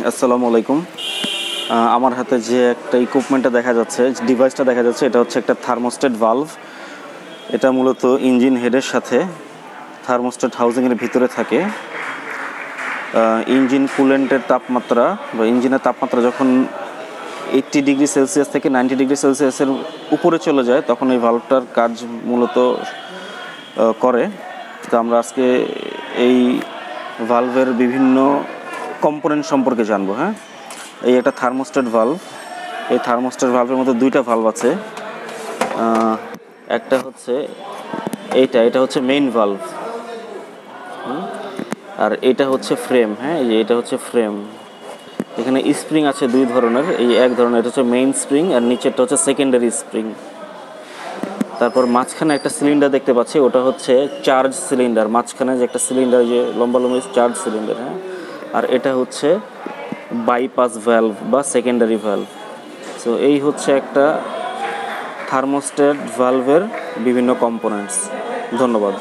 আসসালামু আলাইকুম। আমার হাতে যে একটা ইকুইপমেন্টটা দেখা যাচ্ছে, ডিভাইসটা দেখা যাচ্ছে, এটা হচ্ছে একটা থার্মোস্ট্যাট ভালভ। এটা মূলত ইঞ্জিন হেডের সাথে থার্মোস্ট্যাট হাউজিংয়ের ভিতরে থাকে। ইঞ্জিন কুলেন্টের তাপমাত্রা বা ইঞ্জিনের তাপমাত্রা যখন 80 ডিগ্রি সেলসিয়াস থেকে 90 ডিগ্রি সেলসিয়াসের উপরে চলে যায়, তখন এই ভালভটার কাজ মূলত করে। তো আমরা আজকে এই ভালভের বিভিন্ন কম্পোনেন্ট সম্পর্কে জানবো। হ্যাঁ, এই একটা থার্মোস্ট্যাট ভালভ। এই থার্মোস্ট্যাট ভালভের মধ্যে দুইটা ভালভ আছে। একটা হচ্ছে এটা হচ্ছে মেইন ভালভ, আর এটা হচ্ছে ফ্রেম। হ্যাঁ, এটা হচ্ছে ফ্রেম। এখানে স্প্রিং আছে দুই ধরনের। এই এক ধরনের, এটা হচ্ছে মেইন স্প্রিং, আর নিচেরটা হচ্ছে সেকেন্ডারি স্প্রিং। তারপর মাঝখানে একটা সিলিন্ডার দেখতে পাচ্ছি, ওটা হচ্ছে চার্জ সিলিন্ডার। মাঝখানে যে একটা সিলিন্ডার, যে লম্বা লম্বা চার্জ সিলিন্ডার। হ্যাঁ, আর এটা হচ্ছে বাইপাস ভ্যালভ বা সেকেন্ডারি ভ্যালভ। সো এই হচ্ছে একটা থার্মোস্ট্যাট ভালভের বিভিন্ন কম্পোনেন্টস। ধন্যবাদ।